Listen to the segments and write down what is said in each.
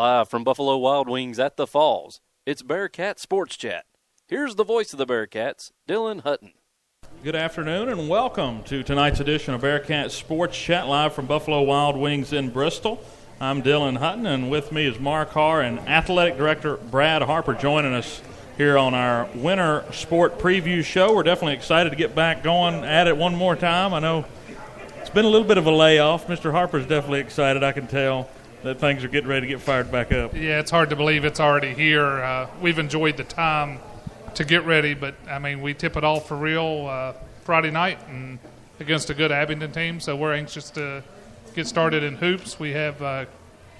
Live from Buffalo Wild Wings at the Falls, it's Bearcat Sports Chat. Here's the voice of the Bearcats, Dylan Hutton. Good afternoon and welcome to tonight's edition of Bearcat Sports Chat live from Buffalo Wild Wings in Bristol. I'm Dylan Hutton, and with me is Mark Harr and Athletic Director Brad Harper joining us here on our winter sport preview show. We're definitely excited to get back going at it one more time. I know it's been a little bit of a layoff. Mr. Harper's definitely excited, I can tell, that things are getting ready to get fired back up. Yeah, it's hard to believe it's already here. We've enjoyed the time to get ready, but, I mean, we tip it off for real Friday night and against a good Abingdon team, so we're anxious to get started in hoops. We have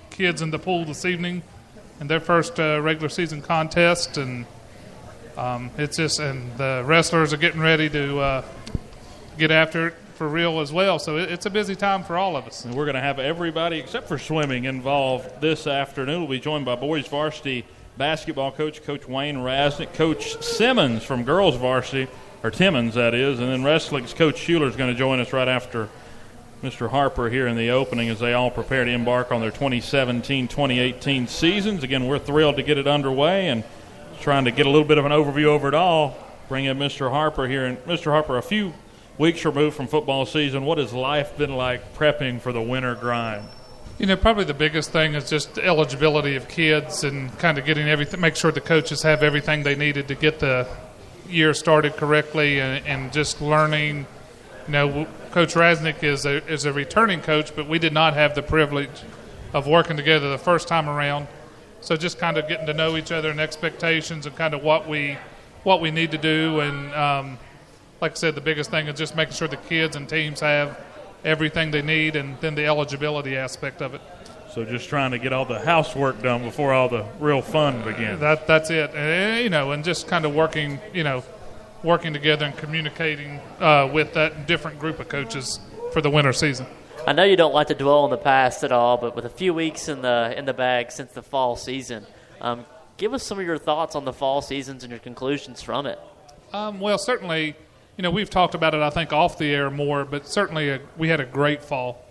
kids in the pool this evening in their first regular season contest, and it's just, and the wrestlers are getting ready to get after it for real as well. So it's a busy time for all of us. And we're going to have everybody except for swimming involved this afternoon. We'll be joined by boys varsity basketball coach, Coach Wayne Rasnick, Coach Simmons from girls varsity, or Timmons that is, and then wrestling's Coach Schuler is going to join us right after Mr. Harper here in the opening as they all prepare to embark on their 2017-2018 seasons. Again, we're thrilled to get it underway and trying to get a little bit of an overview over it all. Bring in Mr. Harper here. And Mr. Harper, a few weeks removed from football season, what has life been like prepping for the winter grind? You know, probably the biggest thing is just the eligibility of kids and kind of getting everything, make sure the coaches have everything they needed to get the year started correctly, and just learning. You know, Coach Rasnick is a returning coach, but we did not have the privilege of working together the first time around. So just kind of getting to know each other and expectations and kind of what we need to do. And like I said, the biggest thing is just making sure the kids and teams have everything they need, and then the eligibility aspect of it. So just trying to get all the housework done before all the real fun begins. That's it. And, you know, and just kind of working together and communicating with that different group of coaches for the winter season. I know you don't like to dwell on the past at all, but with a few weeks in the bag since the fall season, give us some of your thoughts on the fall seasons and your conclusions from it. Well, certainly, you know, we've talked about it, I think, off the air more, but certainly we had a great fall.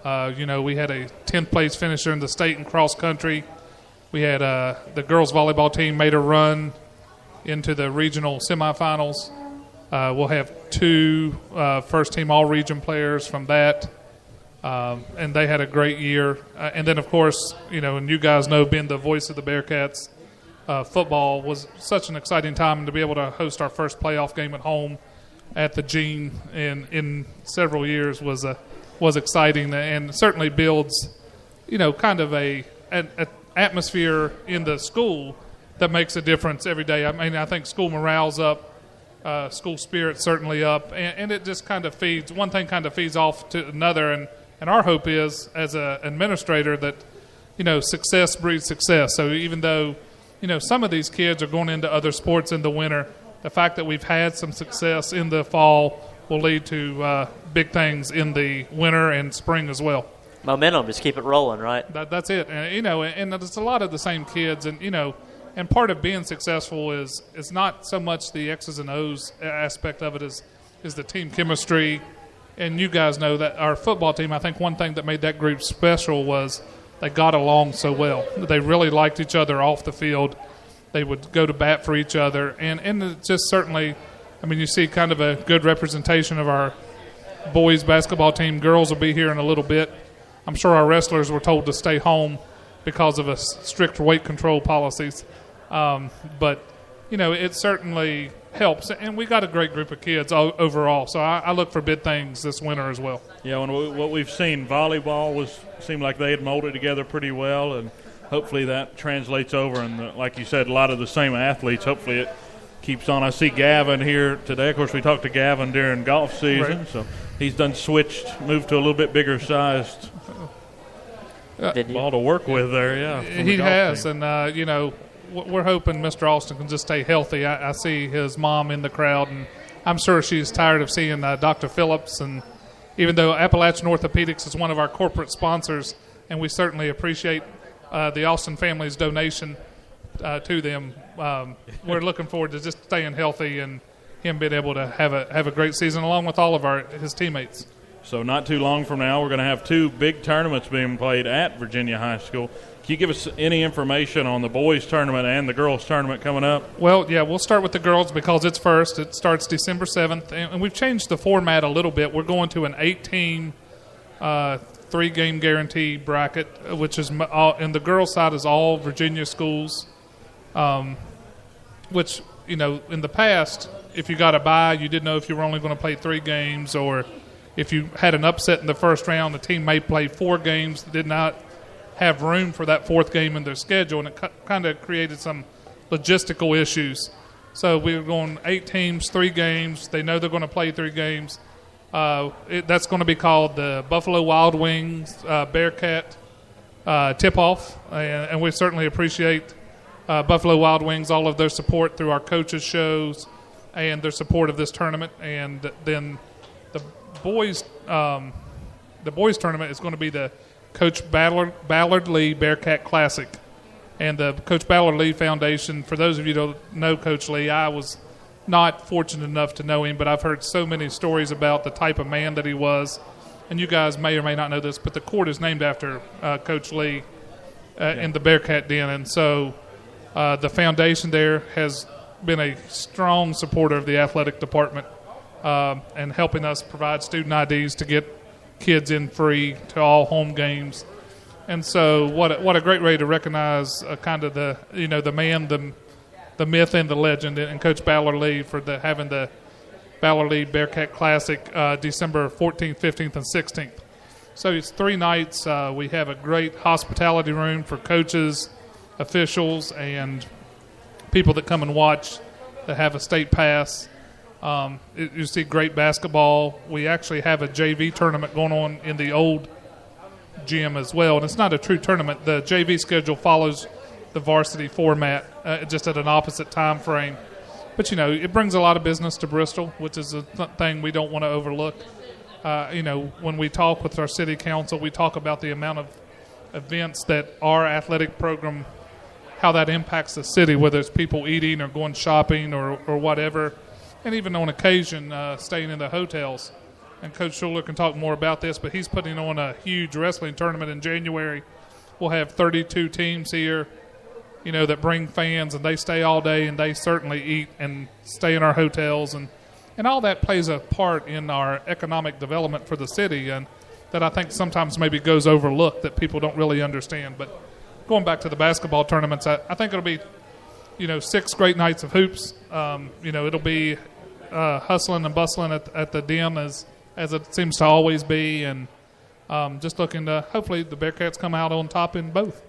You know, we had a 10th place finisher in the state in cross country. We had the girls volleyball team made a run into the regional semifinals. We'll have two first-team all-region players from that, and they had a great year. And then, of course, you know, and you guys know, being the voice of the Bearcats, football was such an exciting time, and to be able to host our first playoff game at home at the Gene in several years was exciting, and certainly builds, you know, kind of an atmosphere in the school that makes a difference every day. I mean, I think school morale's up, school spirit's certainly up, and it just kind of feeds, one thing kind of feeds off to another, and our hope is, as an administrator, that, you know, success breeds success. So even though, you know, some of these kids are going into other sports in the winter, the fact that we've had some success in the fall will lead to big things in the winter and spring as well. Momentum, just keep it rolling, right? That's it. And, you know, and it's a lot of the same kids, and, you know, and part of being successful is not so much the X's and O's aspect of it is the team chemistry. And you guys know that our football team, I think one thing that made that group special was they got along so well. They really liked each other off the field. They would go to bat for each other. And it's just certainly, I mean, you see kind of a good representation of our boys basketball team. Girls will be here in a little bit. I'm sure our wrestlers were told to stay home because of a strict weight control policies. But, you know, it certainly helps. And we got a great group of kids overall. So I look for big things this winter as well. Yeah, and what we've seen, volleyball seemed like they had molded together pretty well, and hopefully that translates over. And like you said, a lot of the same athletes. Hopefully it keeps on. I see Gavin here today. Of course, we talked to Gavin during golf season, right. So he's done switched, moved to a little bit bigger sized ball to work with there. Yeah, he has, team. And you know, we're hoping Mr. Austin can just stay healthy. I see his mom in the crowd, and I'm sure she's tired of seeing Dr. Phillips. And even though Appalachian Orthopedics is one of our corporate sponsors, and we certainly appreciate the Austin family's donation to them, we're looking forward to just staying healthy and him being able to have a great season along with all of his teammates. So not too long from now, we're going to have 2 big tournaments being played at Virginia High School. Can you give us any information on the boys' tournament and the girls' tournament coming up? Well, yeah, we'll start with the girls because it's first. It starts December 7th, and we've changed the format a little bit. We're going to an 8-team, 3-game guarantee bracket, which is and the girls' side is all Virginia schools, which, in the past, if you got a bye, you didn't know if you were only going to play 3 games, or if you had an upset in the first round, the team may play 4 games, did not have room for that 4th game in their schedule, and it kind of created some logistical issues. So we were going 8 teams, 3 games. They know they're going to play 3 games. That's going to be called the Buffalo Wild Wings Bearcat tip-off, and we certainly appreciate Buffalo Wild Wings, all of their support through our coaches' shows and their support of this tournament. And then the boys tournament is going to be the Coach Ballard Lee Bearcat Classic. And the Coach Ballard Lee Foundation, for those of you who don't know Coach Lee, I was not fortunate enough to know him, but I've heard so many stories about the type of man that he was. And you guys may or may not know this, but the court is named after Coach Lee in the Bearcat Den. And so the foundation there has been a strong supporter of the athletic department and helping us provide student IDs to get kids in free to all home games. And so what a great way to recognize kind of the man, the myth and the legend, and Coach Ballard Lee for having the Ballard Lee Bearcat Classic December 14th, 15th, and 16th. So it's 3 nights. We have a great hospitality room for coaches, officials, and people that come and watch that have a state pass. You see great basketball. We actually have a JV tournament going on in the old gym as well. And it's not a true tournament. The JV schedule follows the varsity format, just at an opposite time frame. But, it brings a lot of business to Bristol, which is a thing we don't want to overlook. When we talk with our city council, we talk about the amount of events that our athletic program, how that impacts the city, whether it's people eating or going shopping or whatever, and even on occasion staying in the hotels. And Coach Schuler can talk more about this, but he's putting on a huge wrestling tournament in January. We'll have 32 teams here, that bring fans, and they stay all day, and they certainly eat and stay in our hotels. And all that plays a part in our economic development for the city, and that I think sometimes maybe goes overlooked, that people don't really understand. But going back to the basketball tournaments, I think it'll be, 6 great nights of hoops. It'll be hustling and bustling at the Den as it seems to always be, and just looking to hopefully the Bearcats come out on top in both.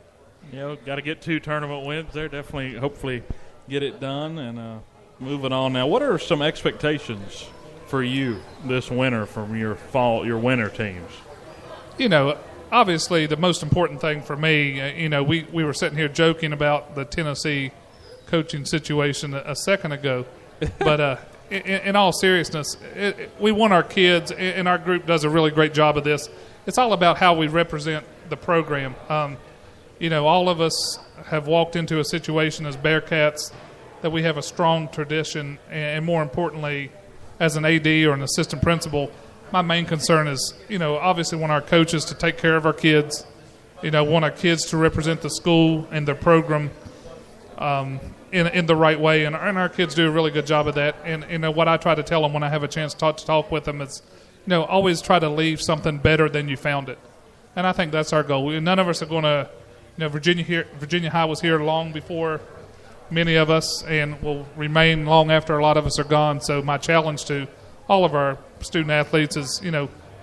Got to get 2 tournament wins there. Definitely, hopefully, get it done. And moving on now, what are some expectations for you this winter from your winter teams? Obviously, the most important thing for me, we were sitting here joking about the Tennessee coaching situation a second ago, but in all seriousness, we want our kids, and our group does a really great job of this. It's all about how we represent the program. All of us have walked into a situation as Bearcats that we have a strong tradition, and more importantly, as an AD or an assistant principal, my main concern is, obviously want our coaches to take care of our kids, want our kids to represent the school and their program in the right way, and our kids do a really good job of that. And what I try to tell them when I have a chance to talk with them is, always try to leave something better than you found it. And I think that's our goal. None of us are going to, Virginia High was here long before many of us, and will remain long after a lot of us are gone. So my challenge to all of our student athletes is,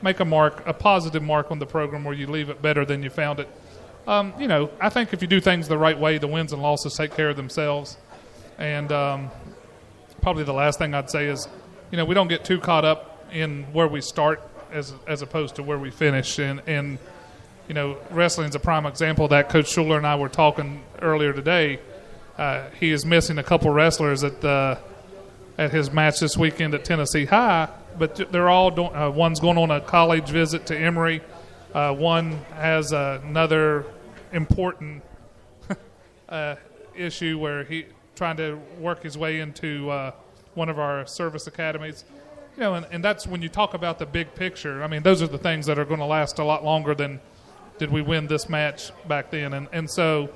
make a positive mark on the program where you leave it better than you found it. I think if you do things the right way, the wins and losses take care of themselves. And probably the last thing I'd say is, we don't get too caught up in where we start as opposed to where we finish. And wrestling's a prime example of that. Coach Schuler and I were talking earlier today. He is missing a couple wrestlers at his match this weekend at Tennessee High, but they're all one's going on a college visit to Emory. One has another important issue where he trying to work his way into one of our service academies. and that's when you talk about the big picture. I mean, those are the things that are going to last a lot longer than did we win this match back then. And so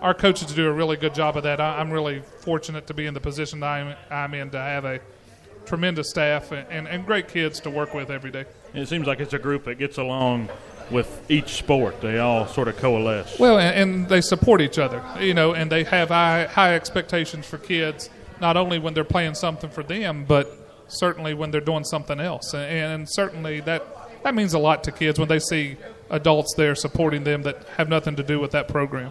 our coaches do a really good job of that. I'm really fortunate to be in the position that I'm in, to have a tremendous staff and great kids to work with every day. It seems like it's a group that gets along with each sport. They all sort of coalesce. Well, and they support each other, and they have high expectations for kids, not only when they're playing something for them, but certainly when they're doing something else. And certainly that means a lot to kids when they see adults there supporting them that have nothing to do with that program.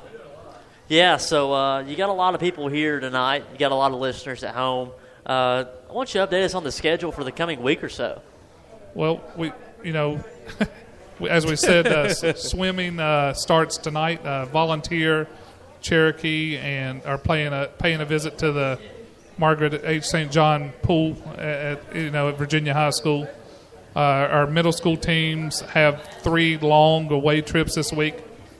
Yeah, so you got a lot of people here tonight. You got a lot of listeners at home. I want you to update us on the schedule for the coming week or so. Well, as we said, swimming starts tonight. Volunteer, Cherokee, and are paying a visit to the Margaret H. St. John pool at Virginia High School. Our middle school teams have 3 long away trips this week.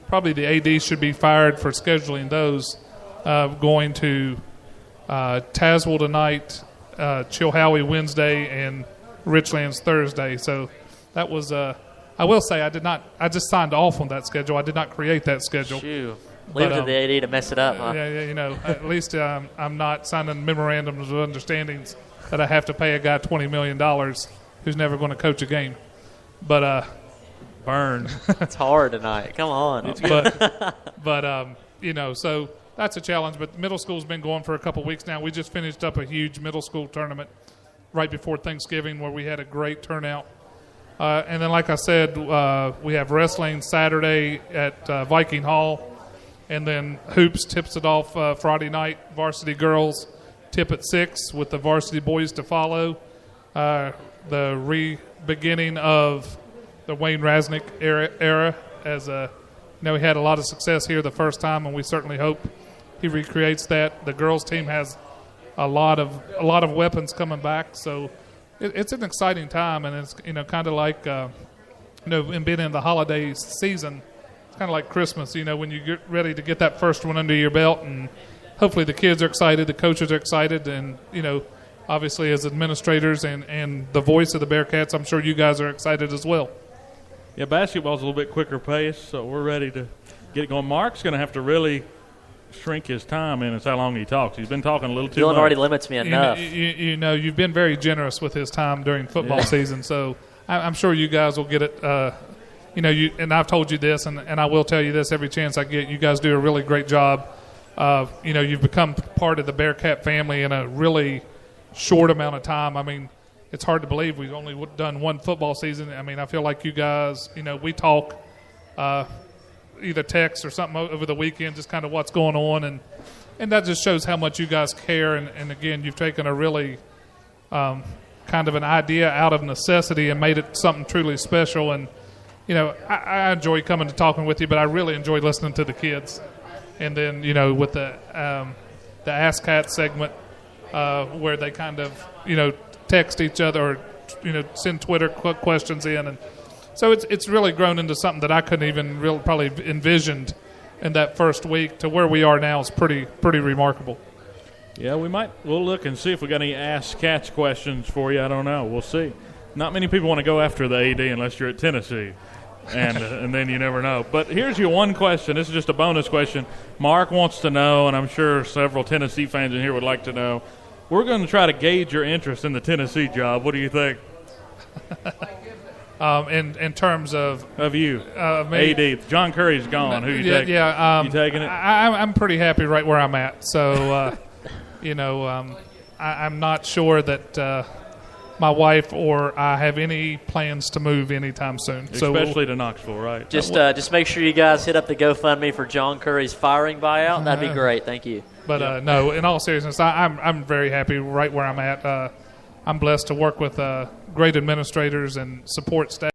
Probably the AD should be fired for scheduling those. Going to Tazewell tonight, Chilhowie Wednesday, and Richlands Thursday. So that was I will say I just signed off on that schedule. I did not create that schedule. Shoo. Leave it to the AD to mess it up, huh? Yeah, at least I'm not signing memorandums of understandings that I have to pay a guy $20 million who's never going to coach a game. But burn. It's hard tonight. Come on. So that's a challenge. But middle school's been going for a couple weeks now. We just finished up a huge middle school tournament right before Thanksgiving where we had a great turnout. And then, like I said, we have wrestling Saturday at Viking Hall. And then hoops tips it off Friday night. Varsity girls tip at 6 with the varsity boys to follow. The re-beginning of the Wayne Rasnick era as we had a lot of success here the first time, and we certainly hope he recreates that. The girls team has a lot of weapons coming back, so it's an exciting time, and it's kind of like and being in the holiday season. It's kind of like Christmas, when you get ready to get that first one under your belt, and hopefully the kids are excited, the coaches are excited, and obviously as administrators and the voice of the Bearcats, I'm sure you guys are excited as well. Yeah, basketball's a little bit quicker pace, so we're ready to get it going. Mark's going to have to really shrink his time in. It's how long he talks. He's been talking a little too much. Dylan already limits me enough. You've been very generous with his time during football season, so I'm sure you guys will get it. And I've told you this, and I will tell you this every chance I get. You guys do a really great job. You've become part of the Bearcat family in a really short amount of time. I mean, it's hard to believe we've only done one football season. I mean, I feel like you guys, we talk either text or something over the weekend, just kind of what's going on, and that just shows how much you guys care. And again, you've taken a really kind of an idea out of necessity and made it something truly special. And I enjoy coming to talking with you, but I really enjoy listening to the kids. And then with the Ask Cat segment where they kind of text each other or send Twitter questions in, and so it's really grown into something that I couldn't even really probably envisioned in that first week to where we are now is pretty remarkable. Yeah, we'll look and see if we got any Ask Cats questions for you. I don't know. We'll see. Not many people want to go after the AD unless you're at Tennessee, and then you never know. But here's your one question. This is just a bonus question. Mark wants to know, and I'm sure several Tennessee fans in here would like to know. We're going to try to gauge your interest in the Tennessee job. What do you think? In terms of you, me, AD, John Curry's gone. Who you taking? Yeah, you taking it? I'm pretty happy right where I'm at. So, I'm not sure that my wife or I have any plans to move anytime soon. Especially to Knoxville, right? Just make sure you guys hit up the GoFundMe for John Curry's firing buyout. That'd be great. Thank you. But no, in all seriousness, I'm very happy right where I'm at. I'm blessed to work with great administrators and support staff.